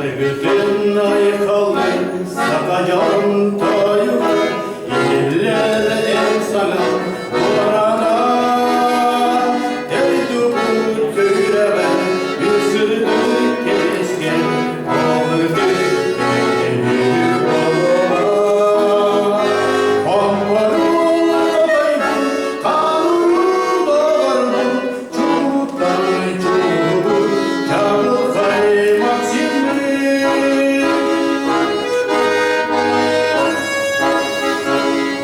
gün ayıkalı sakacağım toyu İller el sana orana Teydu bu köyre ben Yüzürdü kesken Oldu Eylül ola Komparul olaydı Kanun doğardı Çubuktan çubuk Çabuk kaymak şimdi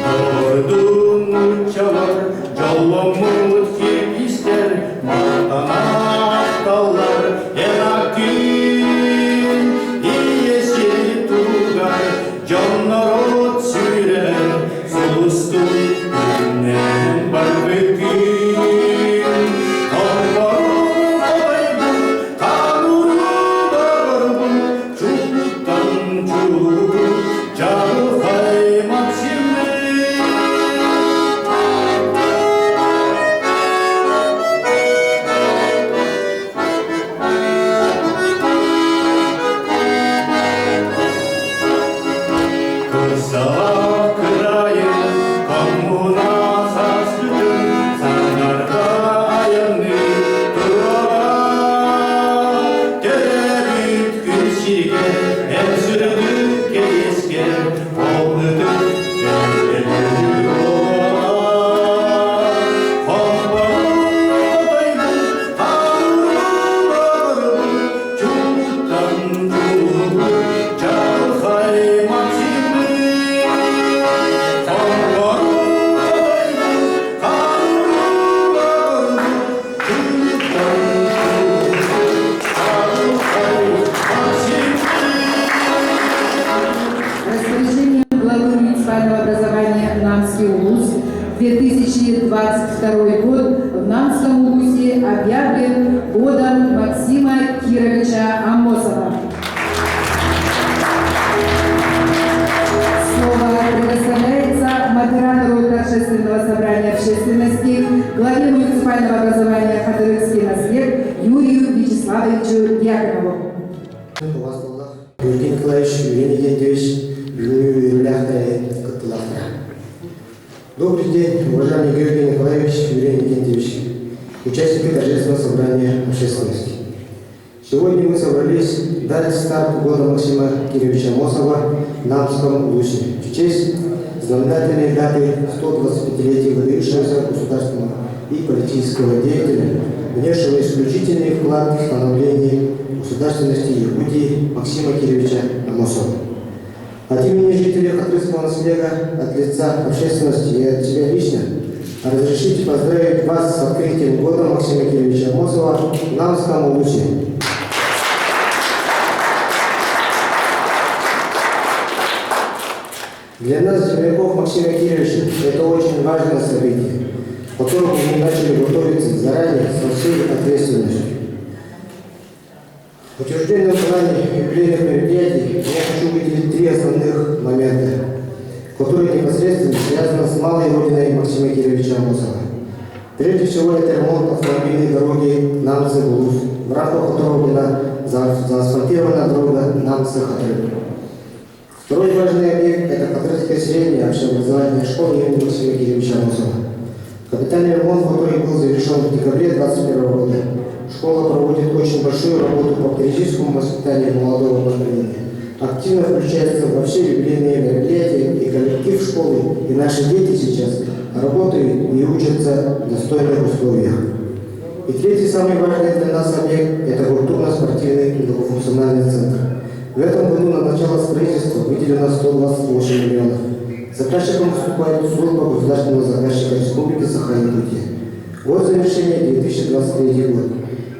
Doğurdun çalar Çallamut kim ister Matana dallar Enakin İyesi tuğgar Canlar ot sürer Solustun Günden barbekün Kambarun olaydı Kanunu dağardı Çubuktan çubuk Çabuk kaymak şimdi Kısa kırayı kamuna saçtın Sanarda ayağını duvara Terebbüt küçüge emsürdük kesken Oldudur gönlü ola Kambarun olaydı kanunu dağardı Çubuktan çubuk çabuk kaymak şimdi Распоряжением главы муниципального образования Намский УЛУС 2022 год в Намском УЛУСе объявлен годом Максима Кировича Амосова. Слово предоставляется модератору торжественного собрания общественности, главе муниципального образования Хатырыкский наслед Юрию Вячеславовичу Дьяконову. Юрий Николаевич, Юрий Николаевич, Добрый день, уважаемый Юрий Николаевич, Юрий Николаевич, участники торжественного собрания общественности. Сегодня мы собрались дать старт года Максима Кировича Амосова в Намском УЛУСе в честь знаменательной даты 125-летия выдающегося государственного и политического деятеля, внесшего исключительный вклад в становление государственности Якутии Максима Кировича Амосова. От имени жителей Хатырского наследия, от лица общественности и от себя лично разрешите поздравить вас с открытием года Максима Кировича Амосова в Намском УЛУСе. Для нас, земляков Максима Кировича, это очень важное событие, к которому мы начали готовиться заранее со всей ответственностью. В утвержденном плане юбилейных мероприятий я хочу выделить три основных момента, которые непосредственно связаны с малой родиной Максима Кировича Амосова. Прежде всего, это ремонт автомобильной дороги Намцы-Улус, в рамках которого была заасфальтирована дорога Намцы-Хатырык. Второй важный объект – это Хатырская средняя общеобразовательная школа имени Максима Кировича Амосова, капитальный ремонт, который был завершен в декабре 2021 года. Школа проводит очень большую работу по патриотическому воспитанию молодого поколения. Активно включается во все юбилейные мероприятия, и коллектив школы, и наши дети сейчас работают и учатся в достойных условиях. И третий, самый важный для нас объект – это культурно-спортивный многофункциональный центр. В этом году на начало строительства выделено 128 миллионов. Заказчиком выступает служба государственного заказчика Республики Саха-Якутия. Год завершения 2023 год.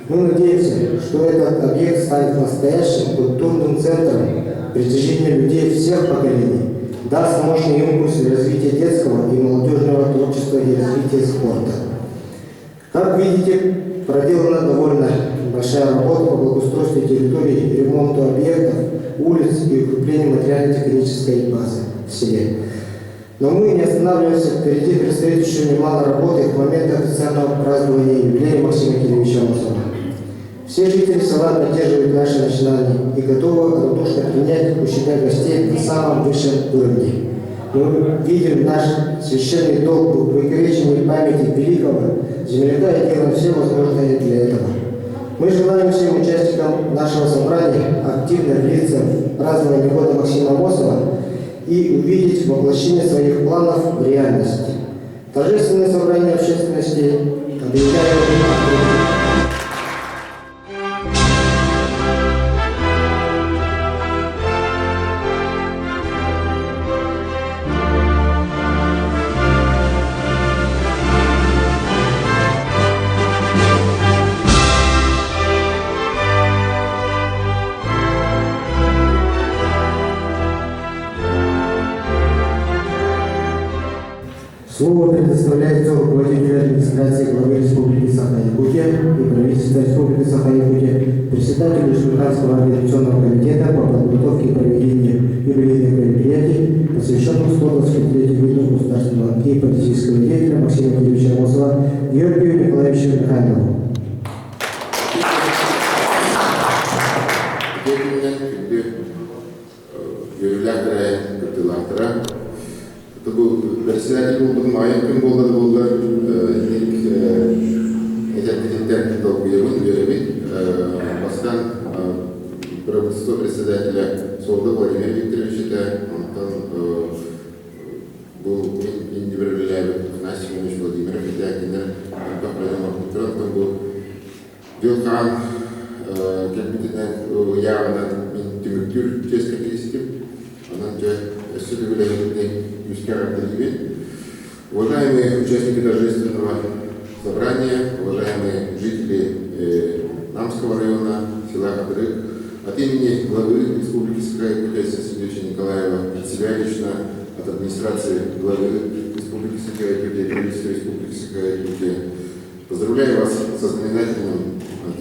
Мы надеемся, что этот объект станет настоящим культурным центром притяжения людей всех поколений, даст мощный импульс для развития детского и молодежного творчества и развития спорта. Как видите, проделана довольно большая работа по благоустройству территории, ремонту объектов, улиц и укреплению материально-технической базы в селе. Но мы не останавливаемся, впереди предстоит еще немало работы к моменту официального празднования юбилея Максима Кировича Амосова. Все жители села поддерживают наши начинания и готовы радушно принять у себя гостей на самом высшем уровне. Мы видим наш священный долг в увековечении памяти великого земляка и делаем все возможное для этого. Мы желаем всем участникам нашего собрания активно влиться в празднование года Максима Амосова и увидеть воплощение своих планов в реальности. Торжественное собрание общественности объявляем открытым. Слово предоставляется руководителю администрации главы Республики Саха-Якутия и правительства Республики Саха-Якутия, председателю Республиканского организационного комитета по подготовке и проведению юбилейных мероприятий, посвященных 125-летию вида государственного и политического деятеля Максима Кирилловича Амосова Георгию Николаевичу Михайлову. Это был председатель был майком был президент долгоевый веревик бастан правительство председателя Солда Владимира Викторовича он был индивидуальный Насимович Владимир Викторович он был Вилхан как явно тимуртюр честно кристи он уважаемые участники торжественного собрания, уважаемые жители Намского района, села Хадырык, от имени главы Республики Саха-Якутия Сергеевича Николаева, от себя лично, от администрации главы Республики Саха-Якутия и правительства Республики Саха-Якутия, поздравляю вас со знаменательным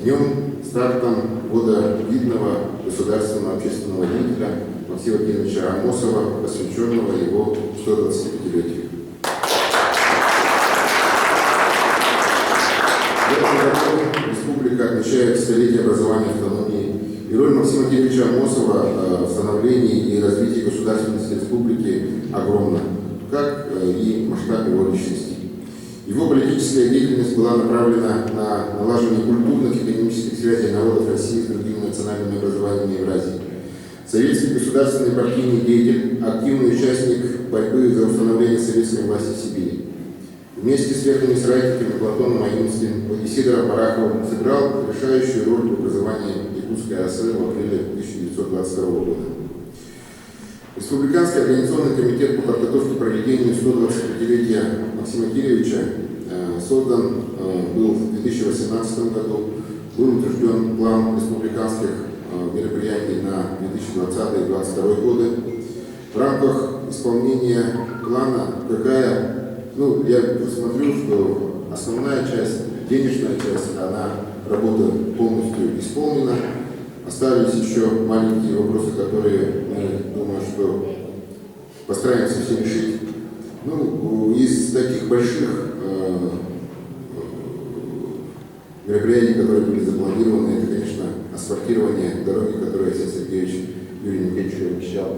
днем, стартом года видного государственного общественного деятеля Максима Кирилловича Амосова, посвященного его 125-летию. В этом году республика отмечает столетие образования автономии, и роль Максима Кирилловича Амосова в становлении и развитии государственности республики огромна, как и масштаб его личности. Его политическая деятельность была направлена на налаживание культурных и экономических связей народов России с другими национальными образованиями Евразии. Советский государственный партийный деятель, активный участник борьбы за установление советской власти в Сибири. Вместе с верными соратниками Платоном Аинским, Сидором Бараховым сыграл решающую роль в образовании Якутской АСР в апреле 1922 года. Республиканский организационный комитет по подготовке к проведению 125-летия Максима Кирилловича создан был в 2018 году, был утвержден план республиканских мероприятий на 2020-2022 годы. В рамках исполнения плана я смотрю, что основная часть, денежная часть, работа полностью исполнена. Остались еще маленькие вопросы, которые мы, думаю, что постараемся все решить. Из таких больших мероприятий, которые были запланированы, это, конечно, асфальтирование дороги, которую Алексей Сергеевич Юрий Николаевич обещал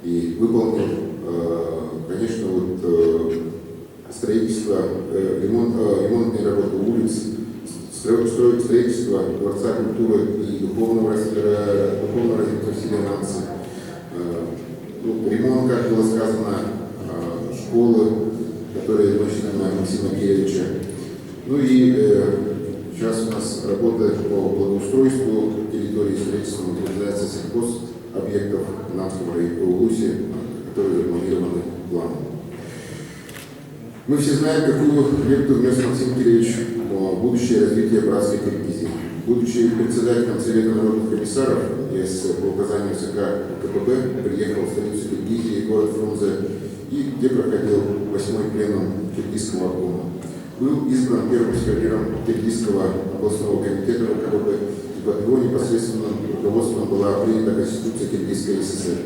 и выполнил. Конечно, строительство, ремонтные работы улиц, строительство Дворца культуры и духовного развития всей нации. Ремонт, как было сказано, школы, которые носят на Максима Кирилловича. Сейчас у нас работа по благоустройству территории, строительства, модернизации сельхозобъектов Намского района Улуси, которые запланированы планом. Мы все знаем, какую лепту внес Максим Кириллович в будущее развитие братской Киргизии. Будучи председателем Совета народных комиссаров, по указанию ЦК КПБ приехал в столицу Киргизии, город Фрунзе, и где проходил 8-й пленум Киргизского обкома. Был избран первым секретарем Киргизского областного комитета КПБ, и под его непосредственным руководством была принята Конституция Киргизской ССР.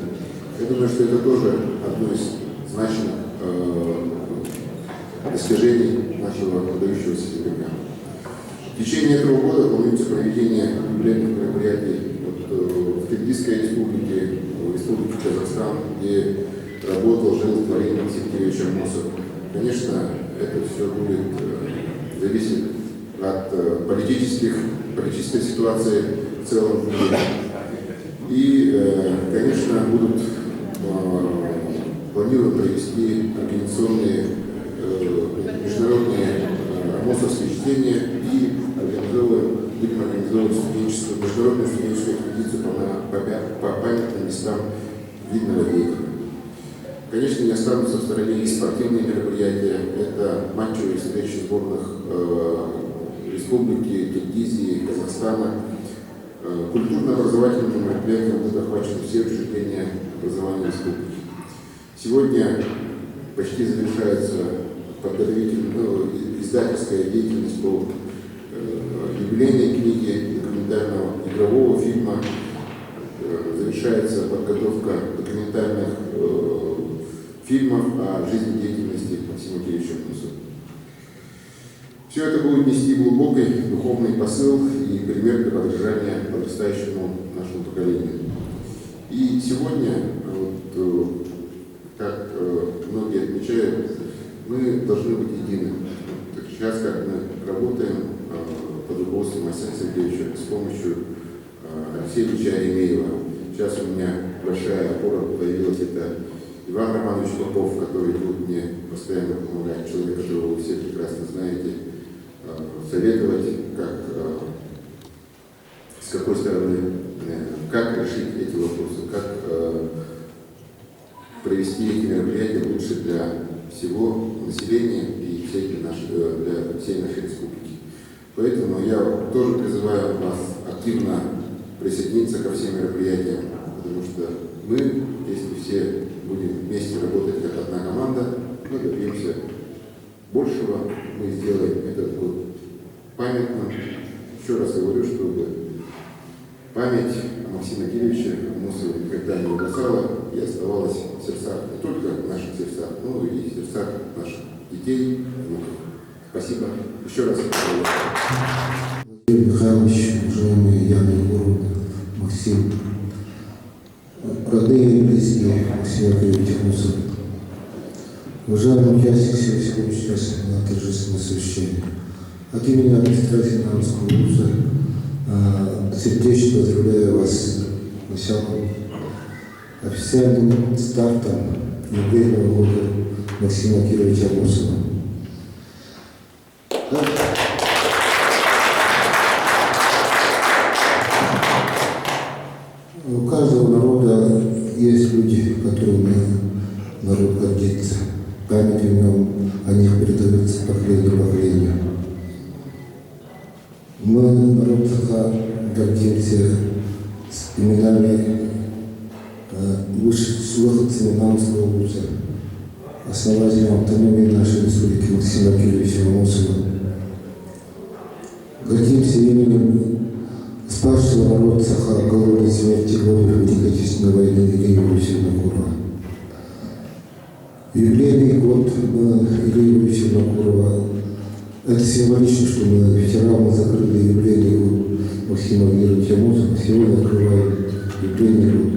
Я думаю, что это тоже одно из значимых достижений нашего выдающегося языка. В течение этого года планируется проведение Казахстан, где работал, жил в творении Максима Кирилловича Амосова. Конечно, это все будет зависеть от политической ситуации в целом в мире. И, конечно, будут планируем провести организационные международные амосовские чтения и будем организовывать международную студенческую экспедицию по памятным местам видного деятеля. Конечно, не останутся в стороне и спортивные мероприятия. Это матчевые встречи сборных республики, Киргизии, Казахстана. Культурно-образовательным мероприятиям будут охвачены все учреждения образования республики. Сегодня почти завершается издательская деятельность по юбилейной книге документального игрового фильма. Завершается подготовка документальных фильмов о жизнедеятельности Максима Кирилловича Амосова. Все это будет нести глубокий духовный посыл и пример для подражания подрастающему нашему поколению. И сегодня, как многие отмечают, мы должны быть едины. Сейчас, как мы работаем под руководством Алексея Сергеевича с помощью Алексея Ильича Еремеева. Сейчас у меня большая опора появилась, это Иван Романович Попов, который будет мне постоянно помогать, человек, которого вы все прекрасно знаете, советовать, с какой стороны, как решить эти вопросы, как провести эти мероприятия лучше для всего населения и для всей нашей республики. Поэтому я тоже призываю вас активно присоединиться ко всем мероприятиям, потому что мы, если все будем вместе работать как одна команда, мы добьемся большего, мы сделаем этот год памятным. Еще раз говорю, чтобы память о Максиме Кирилловиче Амосове никогда не угасала и оставалась в сердцах, не только в наших сердцах, но и в сердцах наших детей, внуков. Спасибо. Еще раз. Владимир Михайлович, уважаемый Яна Егоровна, Максим, родные и близкие Максима Кирилловича Амосова, уважаемый участник сегодняшнего торжественного совещания, от имени администрации Нарвского вуза сердечно поздравляю вас с началом официальным стартом юбилейного года Максима Кирилловича Амосова. У каждого народа есть люди, которыми народ гордится. Память в нем о них передается поколение к поколению. Мы, народ Саха, гордимся с именами выходцами Нарвского вуза, основателем автономии нашей республики Максима Кирилловича Амосова. Гордимся именем спасшего народ Саха голодной смерти года Великой Отечественной войны Ильи Юрьевича Винокурова. Юбилейный год Ильи Юрьевича Винокурова — это символично, что мы вчера закрыли юбилейный год Максима Кирилловича Амосова, сегодня открываем юбилейный год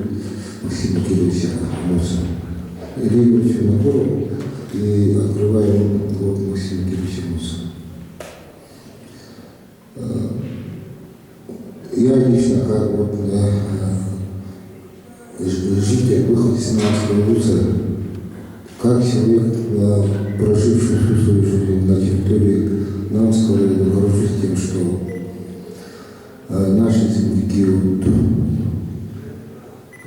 Максима Кирилловича Амосова. Ильи Юрьевича Винокурова и открываем год Максима Кирилловича Амосова. Я лично, как житель, выходец из Нарвского вуза, как человек, проживший всю свою жизнь на территории Нарвского района, горжусь тем, что наши земляки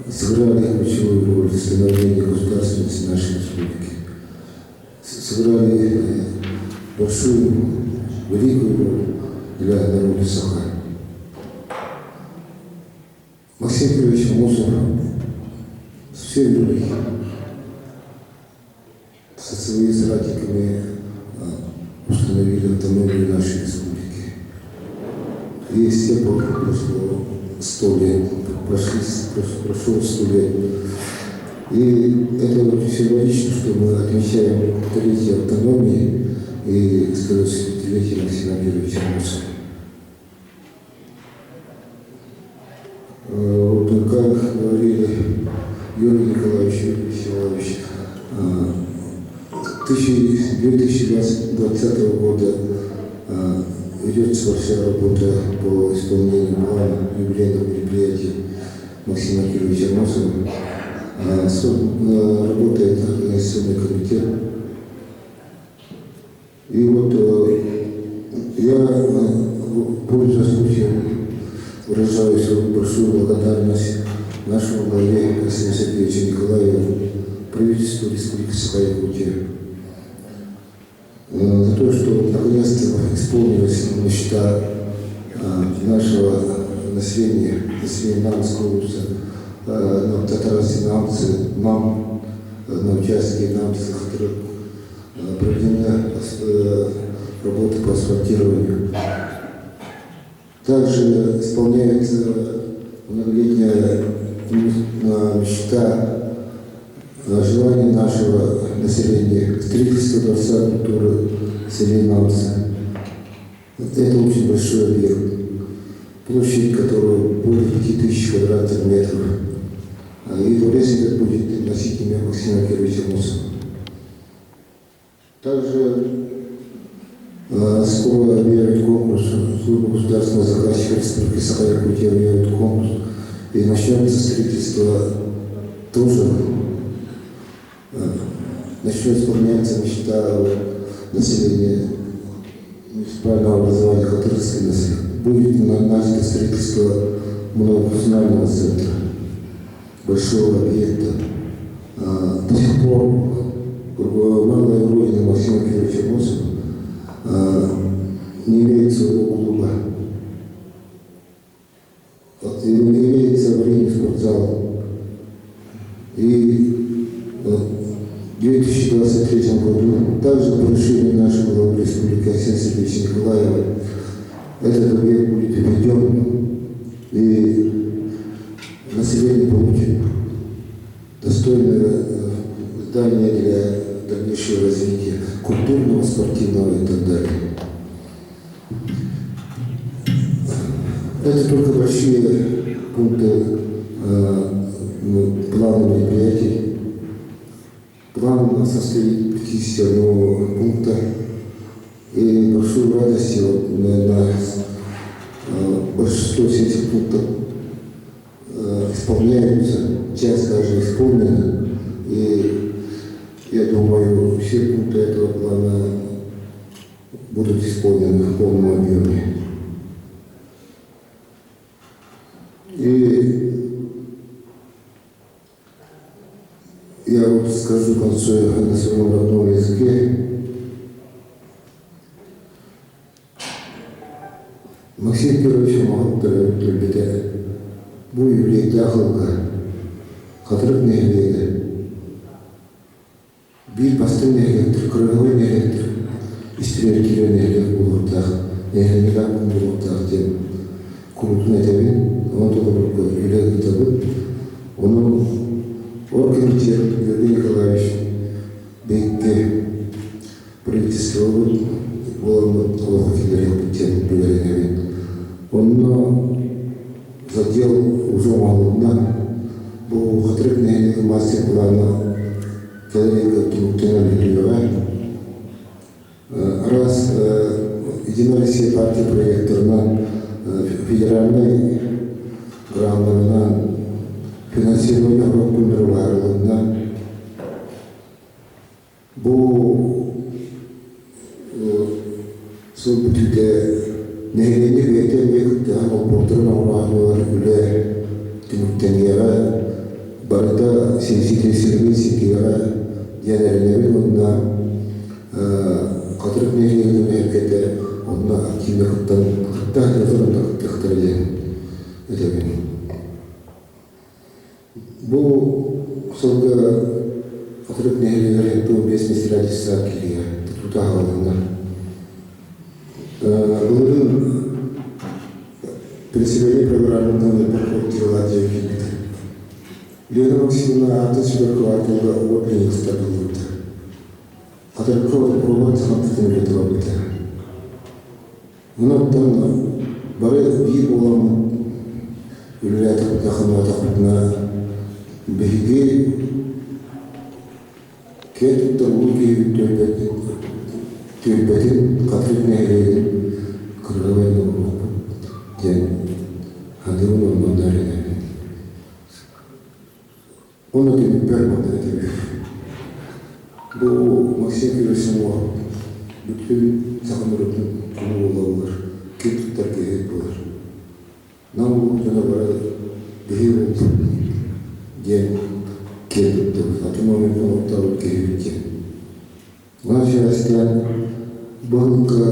сыграли ключевую роль в становлении государственности нашей республики, сыграли большую, великую роль для народа Саха. Максим Кириллович Амосов все люди со своими соратниками установили автономию нашей республики. И с тех пор прошло 100 лет, прошло 100 лет. И это очень символично, что мы отмечаем столетие автономии и столетие Максима Кирилловича Амосова. Как говорили Юрию Николаевичу Всеволодовичу. 2020 года ведется большая работа по исполнению плана юбилейного мероприятия Максима Кировича Амосова. Работает организационный комитет. И вот я, пользуясь случаем, выражаю свою большую благодарность нашему главе Александру Сергеевичу Николаеву, правительству Республики Саха-Якутия, за то, что наконец-то исполнилась мечта нашего населения Намской улицы, татарских нам на участке намцев, которых проведена работа по асфальтированию. Также исполняется многолетняя мечта, желание нашего населения, строительство Дворца культуры в селе Намцы. Это очень большой объект, площадь которого более 5000 квадратных метров. И дворец этот будет носить имя Максима Кировича Амосова. Также скоро объявят конкурс, служба государственного заказчика Республики Саха-Якутия объявит конкурс, и начнется строительство тоже, начнет исполняться мечта населения муниципального образования Хатырский наслед. Будет начато строительство многофункционального центра, большого объекта. До сих пор малая родина Максима Кировича Амосова не имеет своего клуба, не имеет аварийный спортзал. И в 2023 году также по решению нашего главы Республики Александра Сергеевича Николаева этот объект будет введен, и население получит достойное здание для дальнейшего развития культурного, спортивного и так далее. Это только большие пункты плана мероприятий. План состоит 51 пункта. И большую радость на большинство этих пунктов исполняются, часть даже исполнена. И я думаю, все пункты этого плана будут исполнены в полном объеме. И я вот скажу на своем родном языке. Максим Кирович Амосов bu yüreği dağılga, hatırık nehliydi. Bir bastın nehliyektir, kırığı nehliyektir. İstilerkiler nehliyek bulurdak, nehliyek bulurdak diye kurultun edemin, onu da yüreği kitabı. Onun Оргинтер Юрий Николаевич Бекке правительствовал главным тем Белориновым. Он задел уже малодна, был хатрикный мастер-плана Калерика Тумтена Белоринова. Раз Единая Россия партия проекта на федеральной грамотно финансирование Европы мирового. Bu sohbette nehirli ve yekten oportun avralar bile tümükteniye barda siyasi tesirli sikiye diğerleri ondan kadar nehirli harekete ondan aktivite hatta yazılımda tekrar edelim. Bu soruda Hatırlık nehirleri yaptığı besmesiler cesakiliye tutağalarında. Bunların председатель программного проектирования Египта. Лена Максимовна Атачева от министра Белута. Атакова провод хантын Литвабыта. Ондан бары бир болам Юлия Тахматовна Беги Кетіп тұрлығы төлбетін қатырын әрейдің кырғавайны ұлық ден адырын ормандар еді. Оны деп бәр маңдар еді. Бұл Максим Кировичтің оған бүткіл сақындыратын күні олар, кетіктер кейет болар. Нам бұл жана бара бейі болып ден келдікті, атымамен қолықтар кейбеткен. Ланша әстен бұлыңғы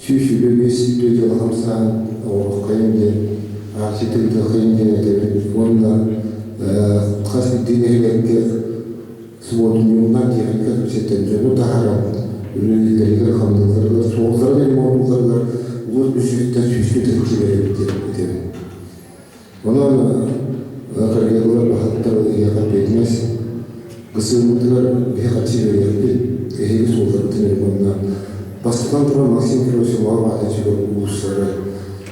сүйшілі бесілді жалғамсан оғық қайымден, арсетілді қайымден әдебін, онда қасып денелерге суотын юннан дегенге көрсеттен жөні тағарам. Өлелерге қамдылғырға, соғыздар мен мауылғырға өз бүшіктен сүйшілі түркі беремін. Онан қарғалар бақыттар еғап етмес, қысылмыдылар бейқатшы беремін, егері солдар тінерманна. Бастықтан тұрған Максим Кирович мағбаты жүрген ұлыстары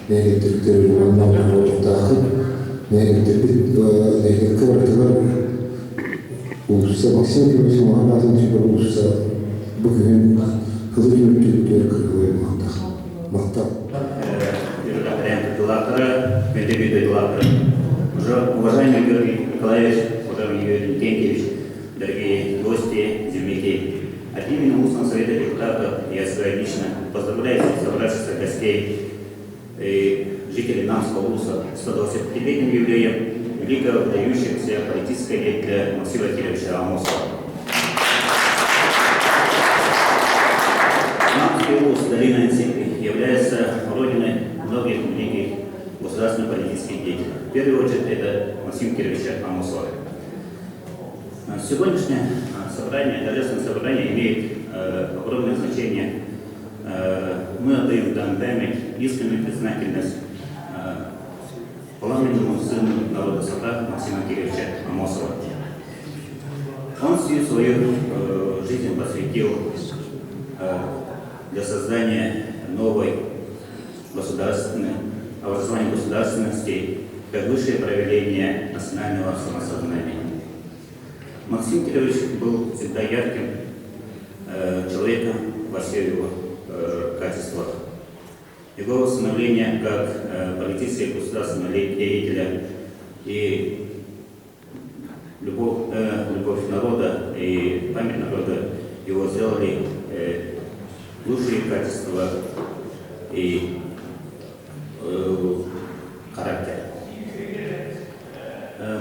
нәйгеттіріктері жуаннан отырқтақы, нәйгетті бардылар ұлыста Максим Кирович мағбатын жүрген ұлыста бүгін қызы жүріктері кіргілер мақтақ. Уважаемый Георгий Николаевич, уважаемый Георгий Никентьевич, дорогие гости, земляки, от имени устного совета депутатов я себя лично поздравляю собравшихся гостей и жителей Намского УСа с 125-летним юбилеем великого выдающегося политического деятеля Максима Кировича Амосова. Намский УС «Долина Инсипи» является родиной многих великих государственных политических деятелей. В первую очередь это Максим Кировича Амосова. Сегодняшнее собрание, торжественное собрание имеет огромное значение. Мы отдаем данной память искреннюю признательность пламенному сыну народа Саха Максима Кировича Амосова. Он всю свою жизнь посвятил для создания новой государственной, образования государственности как высшее проявление национального самосознания. Максим Кирович был всегда ярким человеком во всех его качествах. Его становление как политического государственного деятеля и любовь народа и память народа его сделали лучшие качества и характер.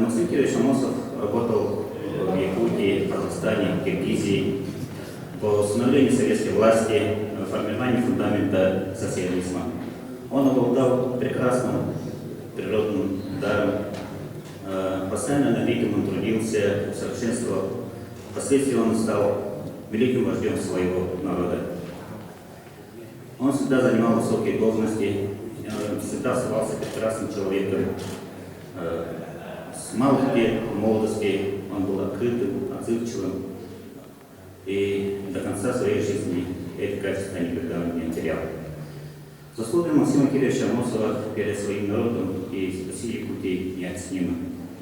Максим Кирович Амосов работал в Якутии, Казахстане, Киргизии по установлению советской власти, формированию фундамента социализма. Он обладал прекрасным природным даром, постоянно над он трудился, усовершенствовал. Впоследствии он стал великим вождем своего народа. Он всегда занимал высокие должности, всегда оставался прекрасным человеком. С малых лет, в молодости он был открытым, отзывчивым и до конца своей жизни эти качества никогда не терял. Заслуги Максима Кировича Амосова перед своим народом и Россией Якутии неоценимы.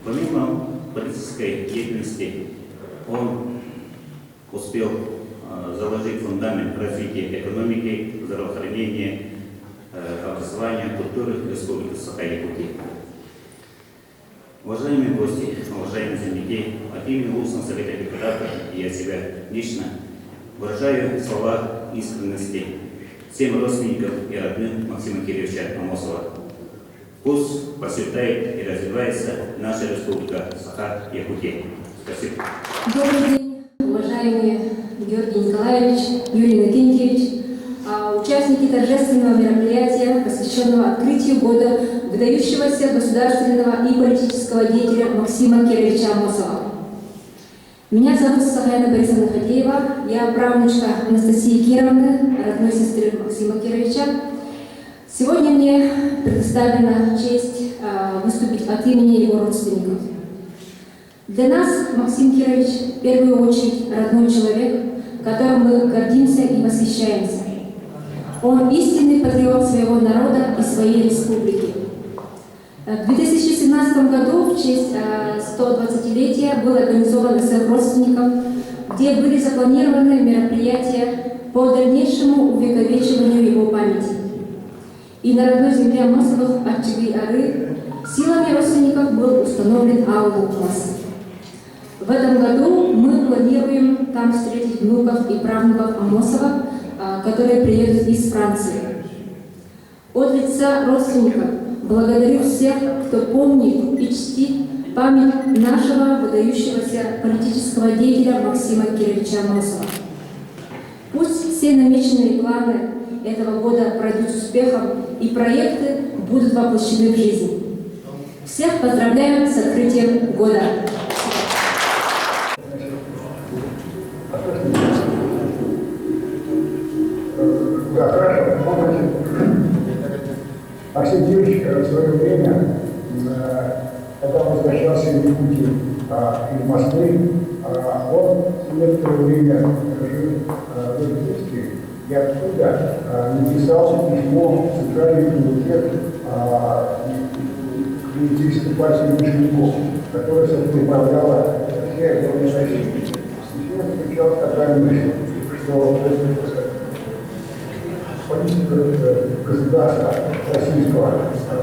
Помимо политической деятельности, он успел заложить фундамент развития экономики, здравоохранения, образования, культуры Республики Саха-Якутия. Уважаемые гости, уважаемые земляки, от имени устного совета депутатов и я себя лично выражаю слова искренности всем родственникам и родным Максима Кировича Амосова. Пусть процветает и развивается наша Республика Саха-Якутия. Спасибо. Добрый день, уважаемый Георгий Николаевич, Юрий Никентьевич, участники торжественного мероприятия, посвященного открытию года выдающегося государственного и политического деятеля Максима Кировича Амосова. Меня зовут Сахаяна Борисовна Хадеева, я правнучка Анастасии Кировны, родной сестры Максима Кировича. Сегодня мне предоставлена честь выступить от имени его родственников. Для нас Максим Кирович в первую очередь родной человек, которым мы гордимся и восхищаемся. Он истинный патриот своего народа и своей республики. В 2017 году в честь 120-летия был организован СФ родственников, где были запланированы мероприятия по дальнейшему увековечиванию его памяти. И на родной земле Амосовых Арчиги-Ары силами родственников был установлен аулу-класс. В этом году мы планируем там встретить внуков и правнуков Амосова, которые приедут из Франции. От лица родственников благодарю всех, кто помнит и чтит память нашего выдающегося политического деятеля Максима Кировича Амосова. Пусть все намеченные планы этого года пройдут с успехом и проекты будут воплощены в жизнь. Всех поздравляю с открытием года! Да, хорошо. Помните, Максим Кирович в свое время, когда возвращался из Якутии, из Москвы, он некоторое время жил в Иркутске, и оттуда написал письмо в Центральный комитет Коммунистической партии большевиков, которая управляла всей огромной Россией. Письмо заключалось такая мысль, что политика государства российского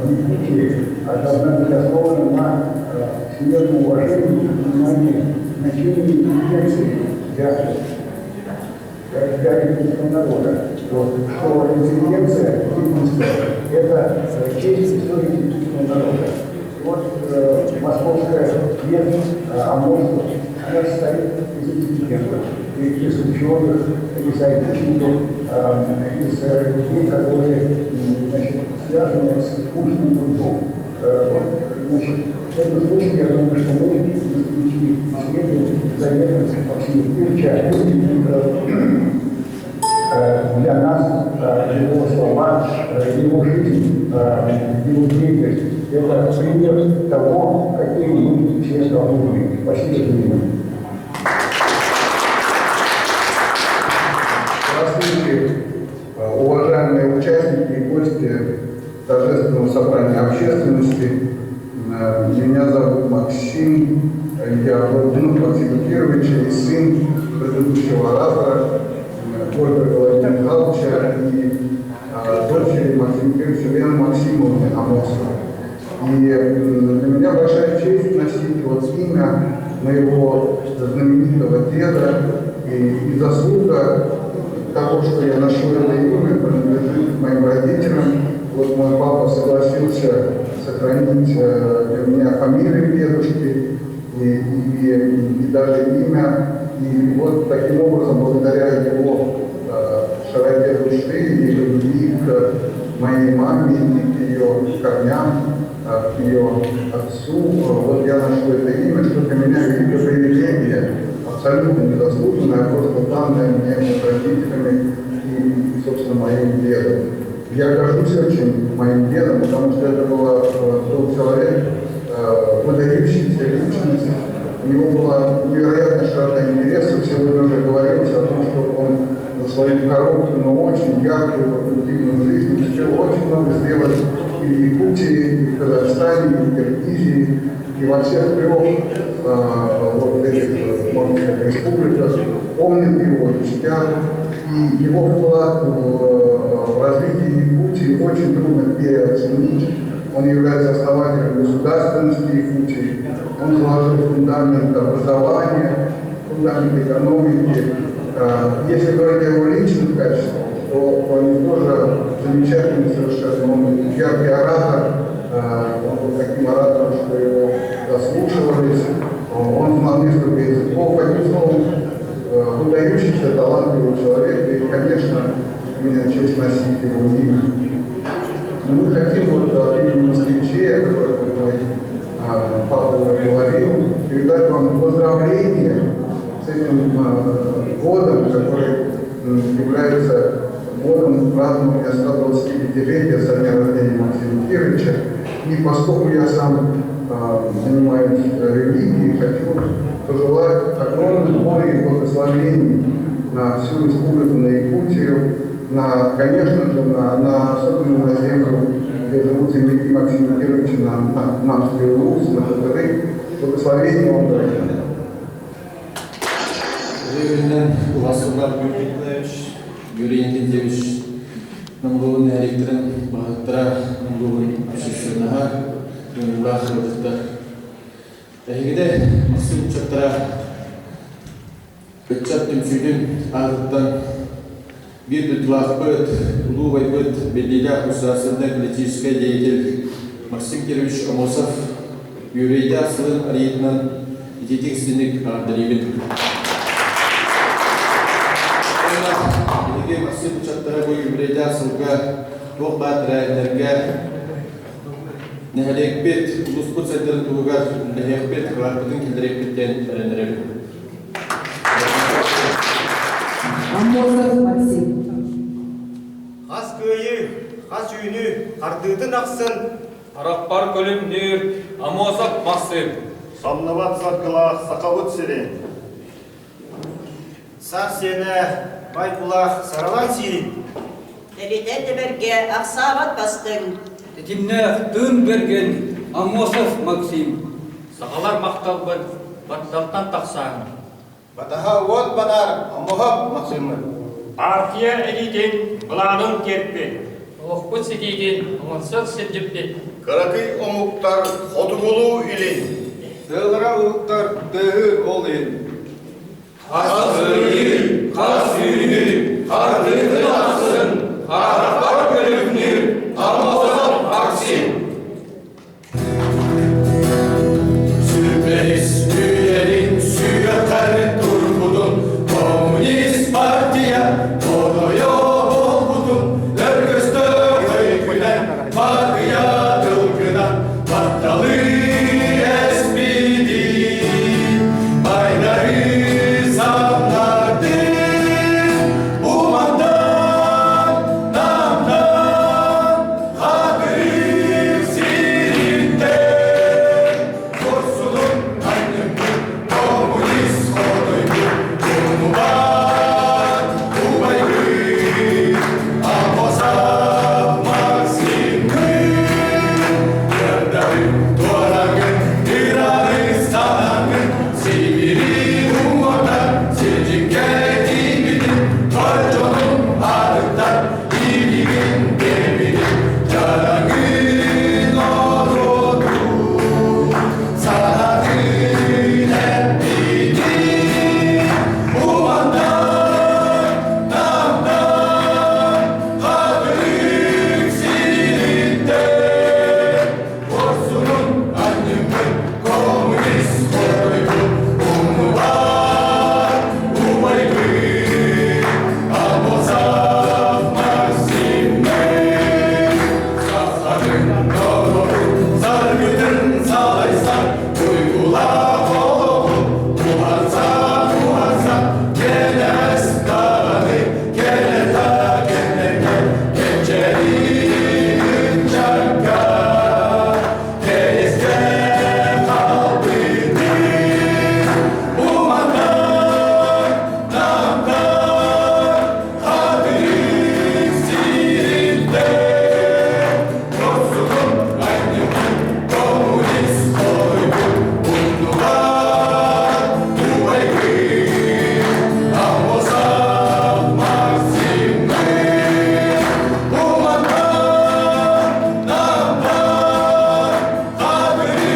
в Якутии должна быть основана на всемирном уважении и понимании значения интеллигенции для якутского народа. Вот, что интеллигенция якутская – это честь истории якутского народа. И вот московская ветвь Амосова, она состоит из интеллигентов, из ученых, из айтишников, из людей, которые связаны с культурным трудом. В этом смысле я думаю, что мы исследуем заветы Максима Кировича для нас, его слова, его жизнь, его деятельность. Это пример того, какие мы все должны быть. Спасибо за внимание. Здравствуйте, уважаемые участники и гости торжественного собрания общественности. Меня зовут Максим, я внук Максима Кировича и сын предыдущего оратора Ольга Владимира Михайловича и дочери Максима Кировича Лены Максимовны Амосовой. И для меня большая честь носить вот имя моего знаменитого деда, и заслуга того, что я ношу это имя, принадлежит моим родителям. Вот мой папа согласился сохранить для меня фамилию дедушки и даже имя. И вот таким образом, благодаря его широте души и любви к моей маме и к ее корням, к ее отцу, вот я ношу это имя, что для меня великая привилегия, абсолютно незаслуженная, просто данная мне родителями и, собственно, моим дедом. Я горжусь очень моим дедом, потому что это был человек, выдающийся личность. У него была невероятная широта интересов. Сегодня уже говорилось о том, что он за свою короткую, но очень яркую, продуктивную жизнь успел очень много сделать и в Якутии, и в Казахстане, и в Киргизии, и во всех трех вот этих, можно сказать, республиках. Помнят его, чтят. И его вклад в развитие Якутии очень трудно переоценить. Он является основателем государственности Якутии. Он заложил фундамент образования, фундамент экономики. Если говорить о его личных качествах, то он тоже замечательный совершенно. Он яркий оратор, он был таким оратором, что его заслушивались. Он знал несколько языков, одним словом, выдающийся, талантливый человек. И, конечно, у меня честь носить его имя. Мы хотим вот от имени москвичей, о которых мой папа говорил, передать вам поздравления с этим годом, который является годом празднования 125-летия со дня рождения Максима Кировича. И поскольку я сам занимаюсь религией, хочу пожелать огромных боли и благословений на всю республику, на Якутию, конечно же, особенно на землю резолюции Ильи Максима Кировича на Намской улице, на ХТР. Благословение вам, дорогие. Временен Уласовлар Юрий Николаевич, Юрий Никитьевич, Намгулын Эриктірін, Бағыттыра, Намгулын Общественного, Юнилах Родықты. Әйгіде Максим Чаттыра, Бетчат Түмсүйдің ағыттан bir bütlах бөт, Улувай бөт, Белдиля Хусасында политический деятель Максим Кирович Амосов, Юрийда Асылын Ариетнан, Ететекстенік Ардалибин. Максим Чаттыра бой Юрийда Асылға, Тоқбатыра Энерге, Нәхәлекпет, Улуспут Сәдірін Туғығар, Нәхәлекпет, Қыларпытын Келдірекпеттен әрендірек. Амосов Максим. Хас көйі, хас үйіні, қардыдың ақсын. Арақпар көлімдер, Амосов Максим. Самнават сарқылақ, сақауыт сірен. Сар сені, байқұлақ, саралан сирин. Дәлетен деберге ақсават бастың. Тетімне түн берген Амосов Максим. Сақалар мақталбын, батталтан тақсағын. Батаға от банар, Амосов Максимы. Партия элитен, бұладың керпе. Оқпыт секейден, оңынсық сетжіпте. Қарақый омуқтар, хоты болу илен. Сылғыра ұлықтар, дөгі ол ел. Қас үйір, қардыдың ақсын, Арақпар көлімдер, Амосов Максим. Sürmeniz üyerin sürekli durgudun Komünist partiya konuyor olgudun Lörgüstü hıykülen bakıya dılgıdan Battalı espidi Bayları zamlardı Umandan, namdan Haberi sirinde Korsulun annemdi, komünist konuydu Bunu var, bu baygı Amosov Maksim'di Yerdayım, doğragın, İran'ı sanagın Sibir'i umardan, Sircinke dimidin Torconun arıktan, İligin demidin Caragın orudu Sanatın hepidi Umandan, namdan Haberi sirinde Korsunun annemin komünist koydu Unu var, umaydı Amosov Maksim'e Sazların doğru, sargıdın salaysan Uygula oğlum, muharsa, Gelemez dağını, gele ta gele Geçerin çakka, denizde kalbini Umandan, namdan, haberi sirinde Korsulun annemin komünist koydu Unu var, bu baygı Amosov Maksim'di Umandan, namdan, haberi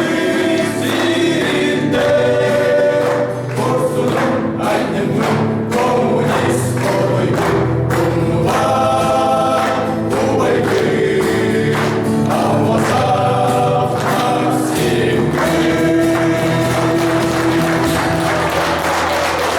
sirinde Korsulun annemin komünist koydu Unu var, bu baygı Amosov Maksim'di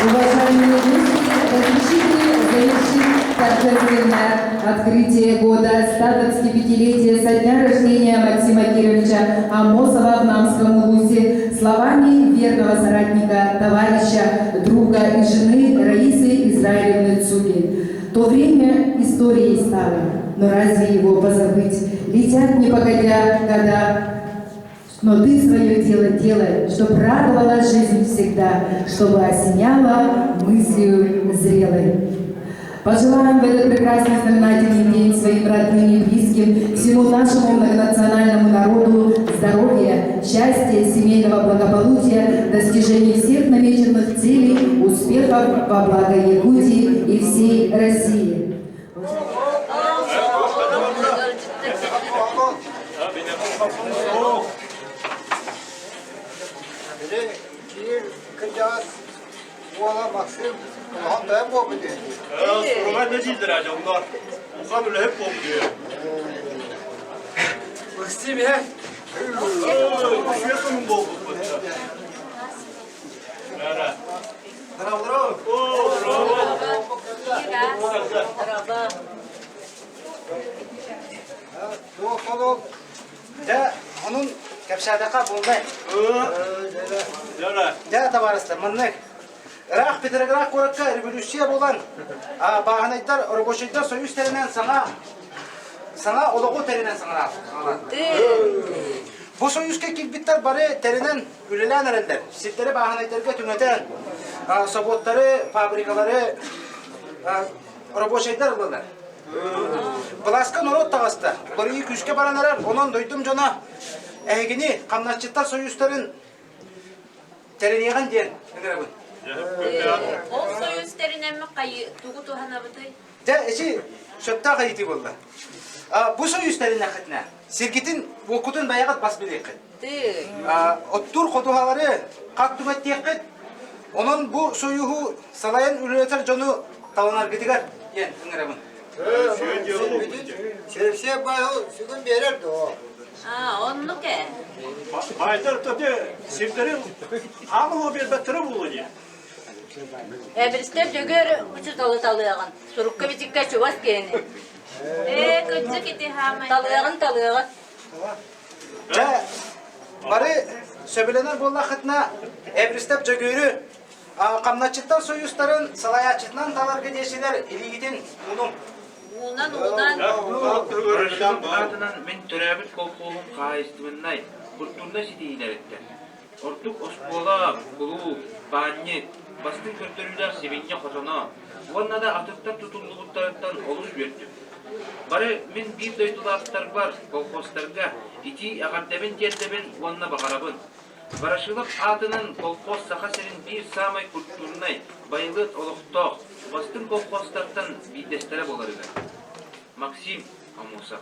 Уважаемые гости, разрешите завершить торжественное открытие года 125-летия со дня рождения Максима Кировича Амосова в Намском улусе словами верного соратника, товарища, друга и жены Раисы Израилевны Цуги. То время историей стало, но разве его позабыть? Летят не погодя года, но ты свое дело делай, чтоб радовала жизнь всегда, чтобы осеняла мыслью зрелой. Пожелаем в этот прекрасный знаменательный день своим родным и близким, всему нашему многонациональному народу здоровья, счастья, семейного благополучия, достижения всех намеченных целей, успехов во благо Якутии и всей России. Максим, он дай попади. Сурмай дидра жондар. Мухаммед хеп попади. Максим я. Шуякын попади. Ара. Браво. О, браво. Браво. Doğru. Да, onun kapşadaka bulmay. Да, товарищи, мынны. Рах Петроград коракка революция болан. Баганайдар, рабочийдар союз теринен саңа олоғу теринен саңа. Бу союзга килбиттер бары теринен үлелен әрелдер. Ситтері баганайдарга түңетен, соботтары, фабрикалары, рабочийдар боландар. Баласка народ тағасты. Олар үй күшке баранарар, онан дойдым жона. Әйгіні, қамнатчыттар союздарын теринеген ден. Ол союз териненме тугу тухана бытай? Да, эши шөпта қайты болды. Бұ союз теринен қытына. Сергетін оқытын баяғат бас білек қыт. Оттур қотуғалары қаттың әттек қыт. Онан бұ союху салайын үлетер жону таланар кітігер. Ен, үңірабын. Şerifse bayağı sükun verirdi o. Onu ke? Baytar tadı sivlerin hamı bir batırı bulunuyor. Biristep dögör uçur talıyağın. Surukka bitikka çuvas keni. Kıcı kiti hamay. Talıyağın. Bari söbelener bolla kıtna Ebristep cögörü Kamnaçıttan soyuzların salayatçıtlan talarga deşiler iligitin unum. Unan. Barışan adından men törabit koltuğun kayıstımınay. Kurtunda sitiyiler etti. Ortuk ospola, kulu, banyi, bastın kötürüler sevince kosana. Onunla da atıkta tutulduğutlarından oluş verdi. Bari men bir döytulaklar var kolposlarga. İti ağardemin geldemin onunla bakarabın. Barışılıp adının kolpos sakaserin bir samay kurturnay, bayılıt oluqtoq, bastın kolposlardan bir destere bolarıdır. Maksim Amosa.